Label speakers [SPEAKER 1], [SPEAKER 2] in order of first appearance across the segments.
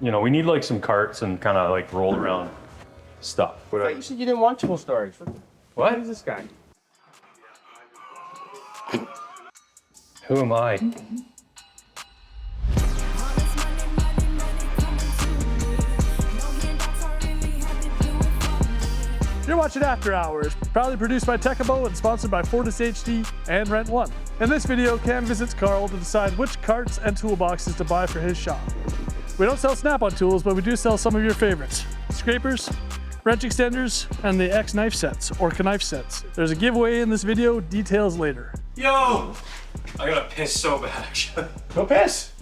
[SPEAKER 1] You know, we need like some carts and kind of like roll around stuff.
[SPEAKER 2] I thought you said you didn't want tool storage.
[SPEAKER 1] What?
[SPEAKER 2] Who is this guy?
[SPEAKER 1] Who am I?
[SPEAKER 3] You're watching After Hours, proudly produced by Tekamo and sponsored by Fortis HD and Rent One. In this video, Cam visits Carl to decide which carts and toolboxes to buy for his shop. We don't sell snap-on tools, but we do sell some of your favorites. Scrapers, wrench extenders, and the X knife sets, or knife sets. There's a giveaway in this video, details later.
[SPEAKER 1] Yo! I gotta piss so bad, actually.
[SPEAKER 2] Go piss.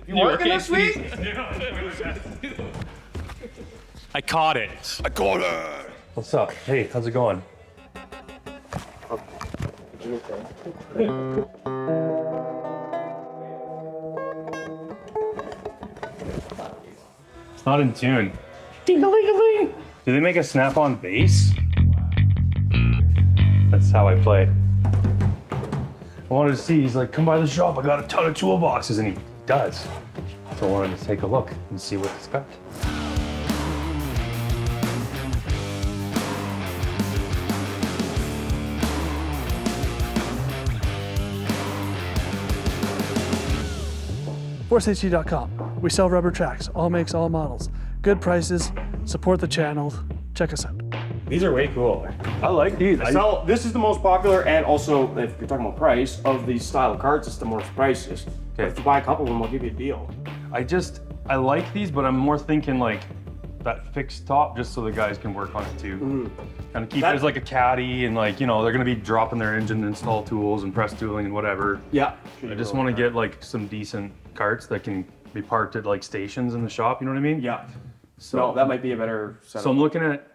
[SPEAKER 2] You working this week?
[SPEAKER 1] I caught it. I caught it. What's up? Hey, how's it going? It's not in tune. Ding-a-ling-a-ling. Do they make a snap-on bass? That's how I play. I wanted to see, he's like, come by the shop, I got a ton of toolboxes, and he does. So I wanted to take a look and see what it's got.
[SPEAKER 3] FortisHD.com. We sell rubber tracks, all makes, all models. Good prices, support the channel, check us out.
[SPEAKER 2] These are way cool.
[SPEAKER 1] I like these.
[SPEAKER 2] This is the most popular, and also, if you're talking about price, of these style of carts, it's the most priciest.
[SPEAKER 1] Okay.
[SPEAKER 2] If you buy a couple of them, I'll give you a deal.
[SPEAKER 1] I like these, but I'm more thinking like that fixed top just so the guys can work on it too. Kind of keep it as like a caddy, and like, you know, they're gonna be dropping their engine, install tools and press tooling and whatever.
[SPEAKER 2] Yeah.
[SPEAKER 1] I just want to get like some decent carts that can be parked at like stations in the shop, you know what I mean?
[SPEAKER 2] Yeah.
[SPEAKER 1] So,
[SPEAKER 2] No, that might be a better setup.
[SPEAKER 1] so I'm looking at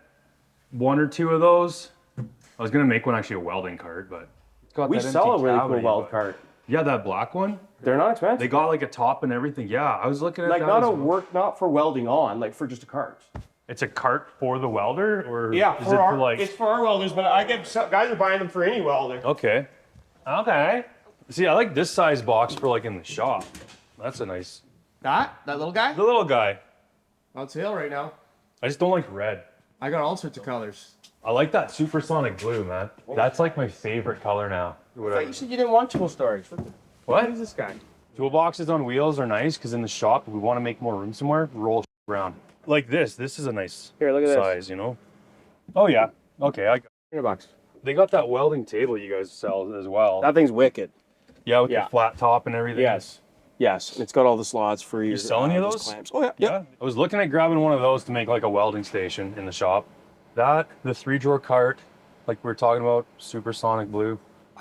[SPEAKER 1] one or two of those. I was gonna make one actually a welding cart, but it's got
[SPEAKER 2] We
[SPEAKER 1] that
[SPEAKER 2] sell a
[SPEAKER 1] empty
[SPEAKER 2] really cool
[SPEAKER 1] cavity,
[SPEAKER 2] weld
[SPEAKER 1] but-
[SPEAKER 2] cart.
[SPEAKER 1] Yeah, that black one.
[SPEAKER 2] They're not expensive.
[SPEAKER 1] They got like a top and everything. Yeah, I was looking at
[SPEAKER 2] like
[SPEAKER 1] that.
[SPEAKER 2] not
[SPEAKER 1] as
[SPEAKER 2] a
[SPEAKER 1] well.
[SPEAKER 2] work, not for welding on, like for just a cart.
[SPEAKER 1] It's a cart for the welder, or
[SPEAKER 2] Yeah,
[SPEAKER 1] is it for like?
[SPEAKER 2] it's for our welders, but I get some guys are buying them for any welder.
[SPEAKER 1] Okay. Okay. See, I like this size box for like in the shop. That's a nice.
[SPEAKER 2] That little guy?
[SPEAKER 1] The little guy.
[SPEAKER 2] On sale right now.
[SPEAKER 1] I just don't like red.
[SPEAKER 2] I got all sorts of colors.
[SPEAKER 1] I like that supersonic blue, man. That's like my favorite color now.
[SPEAKER 2] I thought you said you didn't want tool storage.
[SPEAKER 1] What?
[SPEAKER 2] Who's this guy?
[SPEAKER 1] Toolboxes on wheels are nice because in the shop, if we want to make more room somewhere, roll around. Like this. This is a nice
[SPEAKER 2] Here, look at
[SPEAKER 1] size, you know? Oh, yeah. Okay.
[SPEAKER 2] $100.
[SPEAKER 1] They got that welding table you guys sell as well.
[SPEAKER 2] That thing's wicked.
[SPEAKER 1] Yeah, with
[SPEAKER 2] yeah.
[SPEAKER 1] the flat top and everything.
[SPEAKER 2] Yes. Yes. And it's got all the slots for your.
[SPEAKER 1] You sell any of those?
[SPEAKER 2] Clamps. Oh yeah.
[SPEAKER 1] Yeah. I was looking at grabbing one of those to make like a welding station in the shop. That, the 3-drawer cart, like we were talking about, supersonic blue.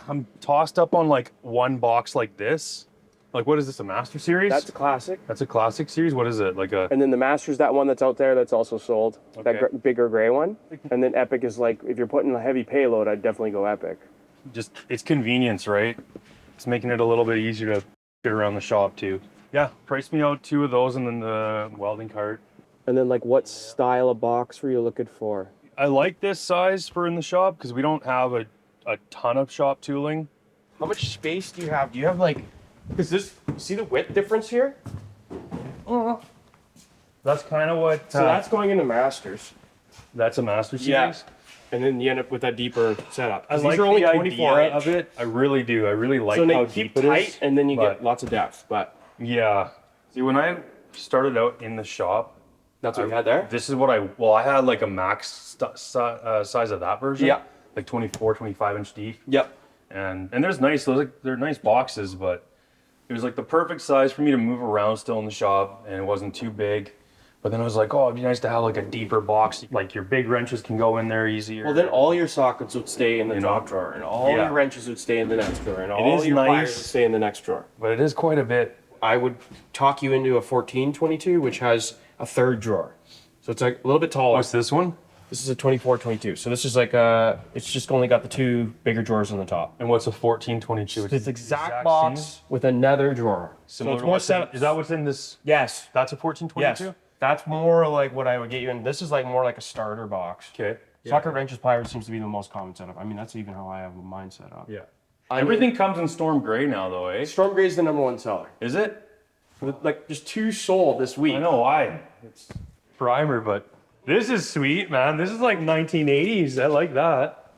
[SPEAKER 1] I'm tossed up on like one box like this. Like, what is this, a Master Series?
[SPEAKER 2] That's a classic.
[SPEAKER 1] That's a classic series? What is it? Like a...
[SPEAKER 2] And then the Master's that one that's out there that's also sold.
[SPEAKER 1] Okay.
[SPEAKER 2] That bigger gray one. And then Epic is like, if you're putting a heavy payload, I'd definitely go Epic.
[SPEAKER 1] Just, it's convenience, right? It's making it a little bit easier to get around the shop too. Yeah, price me out 2 of those and then the welding cart.
[SPEAKER 2] And then like what style of box were you looking for?
[SPEAKER 1] I like this size for in the shop because we don't have a ton of shop tooling.
[SPEAKER 2] How much space do you have? Do you have like, because this, see the width difference here?
[SPEAKER 1] That's kind of what...
[SPEAKER 2] So that's going into Masters.
[SPEAKER 1] That's a Master Series?
[SPEAKER 2] Yeah. And then you end up with that deeper setup.
[SPEAKER 1] I
[SPEAKER 2] These
[SPEAKER 1] like
[SPEAKER 2] are only
[SPEAKER 1] the
[SPEAKER 2] 24
[SPEAKER 1] idea
[SPEAKER 2] inch.
[SPEAKER 1] of it. I really do. I really like
[SPEAKER 2] So
[SPEAKER 1] how
[SPEAKER 2] they keep
[SPEAKER 1] deep it
[SPEAKER 2] tight
[SPEAKER 1] is.
[SPEAKER 2] and then you
[SPEAKER 1] but
[SPEAKER 2] get lots of depth. But
[SPEAKER 1] yeah. See, when I started out in the shop,
[SPEAKER 2] that's what you had there?
[SPEAKER 1] this is what I had like a max size of that version.
[SPEAKER 2] Yeah.
[SPEAKER 1] Like 24, 25 inch deep.
[SPEAKER 2] Yep.
[SPEAKER 1] And there's nice, they're nice boxes, but it was like the perfect size for me to move around still in the shop, and it wasn't too big. But then I was like, oh, it'd be nice to have like a deeper box. Like your big wrenches can go in there easier.
[SPEAKER 2] Well, then all your sockets would stay in the top drawer, and all
[SPEAKER 1] Yeah.
[SPEAKER 2] your wrenches would stay in the next drawer, and
[SPEAKER 1] It
[SPEAKER 2] all
[SPEAKER 1] is
[SPEAKER 2] your
[SPEAKER 1] nice.
[SPEAKER 2] pliers would stay in the next drawer.
[SPEAKER 1] But it is quite a bit.
[SPEAKER 2] I would talk you into a 1422, which has a third drawer. So it's like a little bit taller.
[SPEAKER 1] What's this one?
[SPEAKER 2] This is a 2422. So this is like it's just only got the 2 bigger drawers on the top.
[SPEAKER 1] And what's a 1422?
[SPEAKER 2] It's the exact box with another drawer.
[SPEAKER 1] Similar
[SPEAKER 2] so it's
[SPEAKER 1] to
[SPEAKER 2] more
[SPEAKER 1] what's in-
[SPEAKER 2] set.
[SPEAKER 1] Is that what's in this?
[SPEAKER 2] Yes.
[SPEAKER 1] That's a 1422?
[SPEAKER 2] Yes. That's more like what I would get you in. This is like more like a starter box.
[SPEAKER 1] Okay.
[SPEAKER 2] Socket wrenches pliers seems to be the most common setup. I mean, that's even how I have mine set up.
[SPEAKER 1] Yeah. Everything comes in storm gray now, though, eh?
[SPEAKER 2] Storm Gray is the #1 seller.
[SPEAKER 1] Is it?
[SPEAKER 2] Like, just 2 sold this week.
[SPEAKER 1] I know why. It's primer, but this is sweet, man. This is like 1980s. I like that.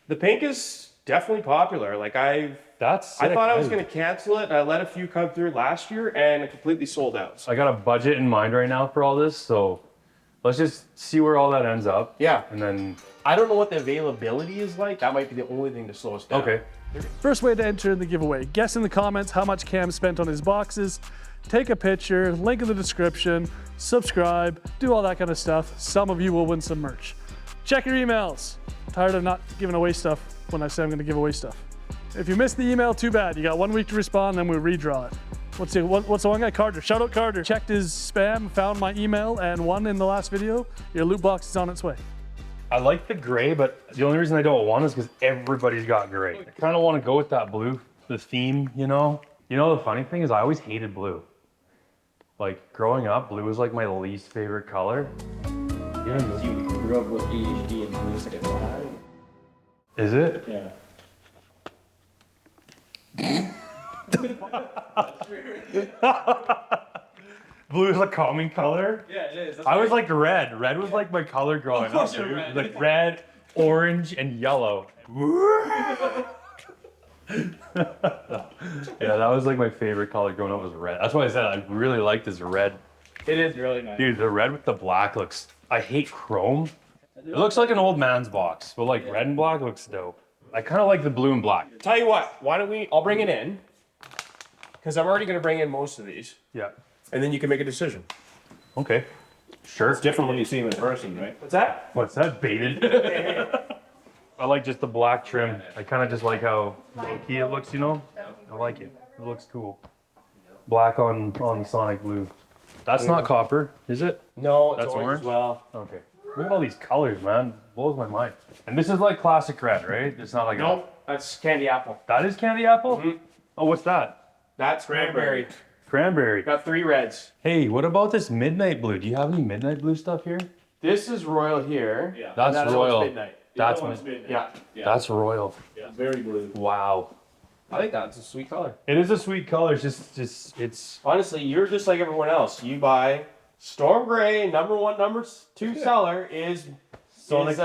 [SPEAKER 2] The pink is definitely popular. Like,
[SPEAKER 1] That's
[SPEAKER 2] I
[SPEAKER 1] sick.
[SPEAKER 2] thought I was going to cancel it. I let a few come through last year and it completely sold out.
[SPEAKER 1] I got a budget in mind right now for all this, so let's just see where all that ends up.
[SPEAKER 2] Yeah.
[SPEAKER 1] And then,
[SPEAKER 2] I don't know what the availability is like. That might be the only thing to slow us down.
[SPEAKER 1] okay.
[SPEAKER 3] First way to enter in the giveaway, guess in the comments how much Cam spent on his boxes, take a picture, link in the description, subscribe, do all that kind of stuff. Some of you will win some merch. Check your emails. Tired of not giving away stuff when I say I'm gonna give away stuff. If you missed the email, too bad. You got 1 week to respond, then we'll redraw it. What's the one guy? Carter. Shout out Carter. Checked his spam, found my email, and won in the last video. Your loot box is on its way.
[SPEAKER 1] I like the gray, but the only reason I don't want is because everybody's got gray. I kind of want to go with that blue, the theme, you know? You know, the funny thing is I always hated blue. Like, growing up, blue was like my least favorite color. Yeah.
[SPEAKER 4] You grew up with ADHD and blue second black.
[SPEAKER 1] Is it?
[SPEAKER 4] Yeah.
[SPEAKER 1] Blue is a calming color?
[SPEAKER 4] Yeah, it is.
[SPEAKER 1] I was like red. Red was like my color growing up.
[SPEAKER 4] you're
[SPEAKER 1] Dude.
[SPEAKER 4] red.
[SPEAKER 1] Like red, orange, and yellow. Yeah, that was like my favorite color growing up was red. That's why I said I really like this red.
[SPEAKER 4] It is really nice.
[SPEAKER 1] Dude, the red with the black looks, I hate chrome. It looks like an old man's box, but like red and black looks dope. I kind of like the blue and black.
[SPEAKER 2] Tell you what, why don't I'll bring it in. Because I'm already going to bring in most of these.
[SPEAKER 1] Yeah.
[SPEAKER 2] And then you can make a decision.
[SPEAKER 1] Okay. Sure.
[SPEAKER 4] It's different when you see him in person, right?
[SPEAKER 2] What's that?
[SPEAKER 1] What's that, baited? I like just the black trim. I kind of just like how low-key it looks, you know? I like it. It looks cool. Black on Sonic Blue. That's not copper, is it?
[SPEAKER 2] No, it's
[SPEAKER 1] That's
[SPEAKER 2] orange
[SPEAKER 1] orange?
[SPEAKER 2] as well.
[SPEAKER 1] Okay. Look at all these colors, man. Blows my mind. And this is like classic red, right? It's not like
[SPEAKER 2] No, that's candy apple.
[SPEAKER 1] That is candy apple? Oh, what's that?
[SPEAKER 2] That's cranberry.
[SPEAKER 1] Cranberry.
[SPEAKER 2] Got 3 reds.
[SPEAKER 1] Hey, what about this midnight blue? Do you have any midnight blue stuff here?
[SPEAKER 2] This is royal here.
[SPEAKER 4] Yeah.
[SPEAKER 1] That's
[SPEAKER 2] and that
[SPEAKER 1] royal.
[SPEAKER 2] one's midnight.
[SPEAKER 1] That's
[SPEAKER 4] The other one's
[SPEAKER 1] mid-
[SPEAKER 4] midnight.
[SPEAKER 2] Yeah.
[SPEAKER 1] That's royal.
[SPEAKER 4] Yeah. Very blue.
[SPEAKER 1] Wow.
[SPEAKER 2] I think that's a sweet color.
[SPEAKER 1] It is a sweet color. It's just it's
[SPEAKER 2] Honestly, you're just like everyone else. You buy Storm Gray, number 1, number 2 seller is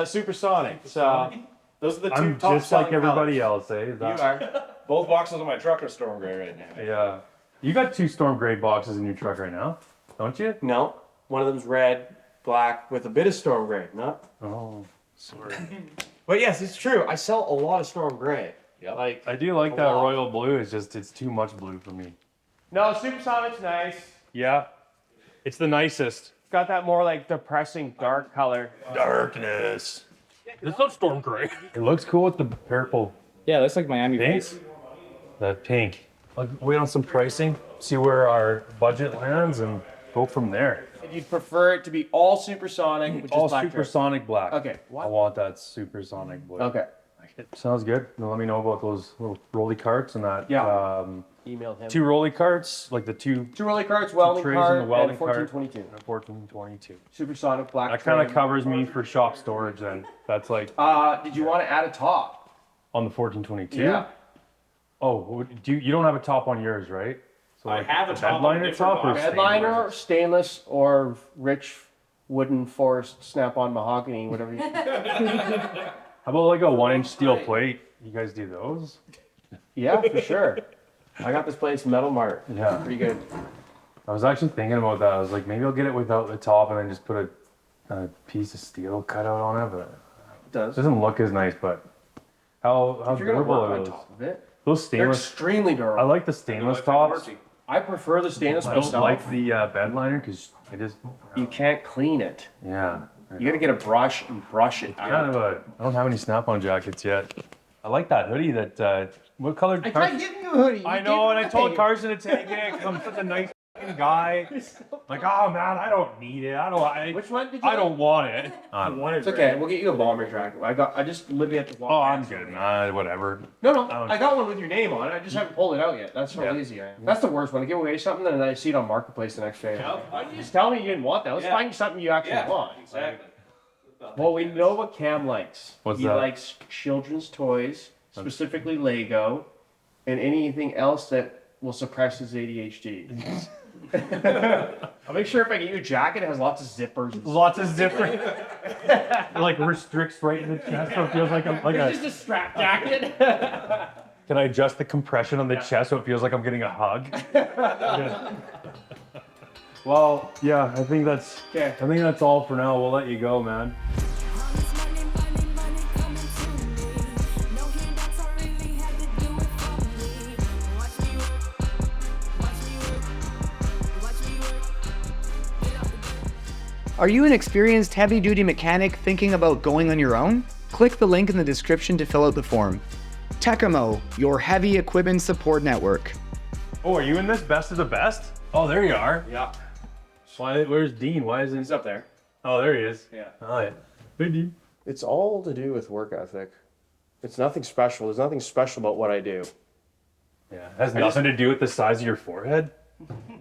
[SPEAKER 2] Supersonic. So those are the 2
[SPEAKER 1] I'm
[SPEAKER 2] top
[SPEAKER 1] just like
[SPEAKER 2] selling
[SPEAKER 1] everybody
[SPEAKER 2] colors.
[SPEAKER 1] else, eh? Is
[SPEAKER 2] You
[SPEAKER 1] that-
[SPEAKER 2] are.
[SPEAKER 4] Both boxes of my truck are storm gray right now.
[SPEAKER 1] Yeah. You got 2 storm gray boxes in your truck right now, don't you?
[SPEAKER 2] No, one of them's red, black with a bit of Storm Gray. No.
[SPEAKER 1] Oh, sorry.
[SPEAKER 2] But yes, it's true. I sell a lot of Storm Gray.
[SPEAKER 4] Yep.
[SPEAKER 2] Like
[SPEAKER 1] I do like
[SPEAKER 2] A
[SPEAKER 1] that
[SPEAKER 2] lot.
[SPEAKER 1] royal blue. It's too much blue for me.
[SPEAKER 2] no, Supersonic's nice.
[SPEAKER 1] Yeah. It's the nicest.
[SPEAKER 2] It's got that more like depressing dark color.
[SPEAKER 1] Darkness. It's not storm gray. It looks cool with the purple.
[SPEAKER 4] Yeah, that's like Miami
[SPEAKER 1] Pink?
[SPEAKER 4] Vice.
[SPEAKER 1] That pink. I'll wait on some pricing, see where our budget lands, and go from there.
[SPEAKER 2] And you'd prefer it to be all Supersonic, which
[SPEAKER 1] All
[SPEAKER 2] is black.
[SPEAKER 1] supersonic black.
[SPEAKER 2] Okay.
[SPEAKER 1] I
[SPEAKER 2] What?
[SPEAKER 1] want that supersonic blue.
[SPEAKER 2] Okay.
[SPEAKER 1] Sounds good. Now let me know about those little rolly carts and that.
[SPEAKER 2] Yeah. Email him.
[SPEAKER 1] 2 rolly carts, like the 2
[SPEAKER 2] 2 rolly carts, welding
[SPEAKER 1] trays
[SPEAKER 2] cart,
[SPEAKER 1] in the welding
[SPEAKER 2] and
[SPEAKER 1] cart.
[SPEAKER 2] 1422.
[SPEAKER 1] and 1422.
[SPEAKER 2] Supersonic black.
[SPEAKER 1] That kind of
[SPEAKER 2] trim.
[SPEAKER 1] covers me for shop storage then. That's like
[SPEAKER 2] Did you want to add a top?
[SPEAKER 1] on the 1422.
[SPEAKER 2] Yeah.
[SPEAKER 1] Oh, you don't have a top on yours, right? So
[SPEAKER 4] I have a
[SPEAKER 1] the
[SPEAKER 4] top on a
[SPEAKER 1] bedliner
[SPEAKER 4] different
[SPEAKER 1] top or
[SPEAKER 4] box.
[SPEAKER 2] Headliner, stainless, or rich wooden forest snap-on mahogany, whatever you.
[SPEAKER 1] How about like a 1-inch steel plate? You guys do those?
[SPEAKER 2] Yeah, for sure. I got this place, Metal Mart.
[SPEAKER 1] Yeah.
[SPEAKER 2] Pretty good.
[SPEAKER 1] I was actually thinking about that. I was like, maybe I'll get it without the top and then just put a piece of steel cut out on it, but
[SPEAKER 2] It does.
[SPEAKER 1] it doesn't look as nice. But how
[SPEAKER 2] If you're gonna
[SPEAKER 1] durable
[SPEAKER 2] work
[SPEAKER 1] are
[SPEAKER 2] on
[SPEAKER 1] those?
[SPEAKER 2] top of it,
[SPEAKER 1] Those
[SPEAKER 2] they're
[SPEAKER 1] stainless.
[SPEAKER 2] extremely
[SPEAKER 1] I
[SPEAKER 2] durable.
[SPEAKER 1] like the stainless tops.
[SPEAKER 2] I prefer the stainless
[SPEAKER 1] I don't
[SPEAKER 2] myself.
[SPEAKER 1] like the bed liner because it is.
[SPEAKER 2] You can't clean it.
[SPEAKER 1] Yeah.
[SPEAKER 2] You gotta get a brush and brush it.
[SPEAKER 1] Kind of a. I don't have any snap-on jackets yet. I like that hoodie. That what color?
[SPEAKER 2] I tried giving you a hoodie.
[SPEAKER 1] I
[SPEAKER 2] You
[SPEAKER 1] know,
[SPEAKER 2] gave
[SPEAKER 1] and I
[SPEAKER 2] me
[SPEAKER 1] told
[SPEAKER 2] nothing.
[SPEAKER 1] Carson to take it because I'm such a nice f***ing guy. Like, oh man, I don't need it.
[SPEAKER 2] Which one did you?
[SPEAKER 1] I don't want it.
[SPEAKER 2] It's okay. We'll get you a bomber jacket. I just literally at the.
[SPEAKER 1] Oh, I'm good. Whatever.
[SPEAKER 2] No,
[SPEAKER 1] don't-
[SPEAKER 2] I got one with your name on it. I just haven't pulled it out yet. That's how
[SPEAKER 1] Yeah.
[SPEAKER 2] lazy I am. That's the worst one. I give away something and then I see it on Marketplace the next day. You just tell me you didn't want that. Let's
[SPEAKER 4] Yeah.
[SPEAKER 2] find you something you actually want.
[SPEAKER 4] Exactly.
[SPEAKER 2] Well, we know what Cam likes.
[SPEAKER 1] What's
[SPEAKER 2] he
[SPEAKER 1] that?
[SPEAKER 2] likes children's toys, specifically Lego, and anything else that will suppress his ADHD. I'll make sure if I get you a jacket, it has lots of zippers.
[SPEAKER 1] Lots of zippers. Like restricts right in the chest, so it feels like
[SPEAKER 2] It's just a strap jacket.
[SPEAKER 1] Can I adjust the compression on the chest so it feels like I'm getting a hug? Well, yeah, I think that's all for now. We'll let you go, man.
[SPEAKER 5] Are you an experienced heavy-duty mechanic thinking about going on your own? Click the link in the description to fill out the form. Tekamo, your heavy equipment support network.
[SPEAKER 1] Oh, are you in this best of the best? Oh, there you are.
[SPEAKER 2] Yeah.
[SPEAKER 1] Why? Where's Dean? Why isn't
[SPEAKER 2] He's up there.
[SPEAKER 1] Oh, there he is.
[SPEAKER 2] Yeah.
[SPEAKER 1] Oh, yeah. Hey, Dean.
[SPEAKER 2] It's all to do with work ethic. It's nothing special. There's nothing special about what I do.
[SPEAKER 1] Yeah, it has nothing to do with the size of your forehead.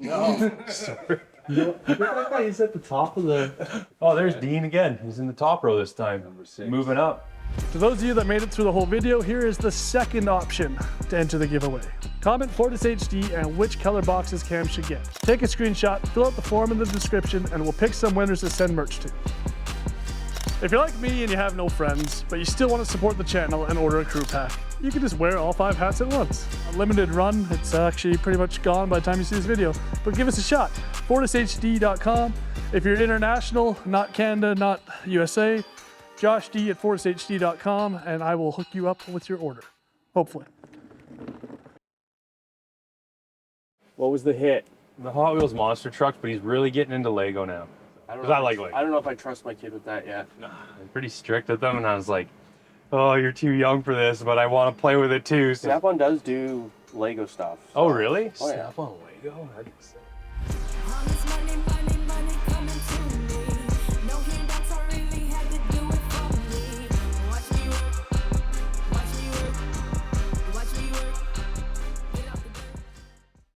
[SPEAKER 2] No.
[SPEAKER 1] Sorry.
[SPEAKER 4] That guy is at the top of the.
[SPEAKER 1] Oh, there's Dean again. He's in the top row this time.
[SPEAKER 4] Number 6.
[SPEAKER 1] Moving up.
[SPEAKER 3] To those of you that made it through the whole video, here is the second option to enter the giveaway. Comment Fortis HD and which color boxes Cam should get. Take a screenshot, fill out the form in the description, and we'll pick some winners to send merch to. If you're like me and you have no friends, but you still want to support the channel and order a crew pack, you can just wear all 5 hats at once. A limited run, it's actually pretty much gone by the time you see this video, but give us a shot. FortisHD.com. If you're international, not Canada, not USA, Josh D at FortisHD.com, and I will hook you up with your order, hopefully.
[SPEAKER 2] What was the hit?
[SPEAKER 1] The Hot Wheels monster trucks, but he's really getting into Lego now. Because I like Lego.
[SPEAKER 2] I don't know if I trust my kid with that yet.
[SPEAKER 1] I'm pretty strict with them, and I was like, oh, you're too young for this, but I want to play with it too. So.
[SPEAKER 2] Snap-on does do Lego stuff.
[SPEAKER 1] Oh, really?
[SPEAKER 2] Oh, yeah.
[SPEAKER 1] Snap on Lego? That'd be sick.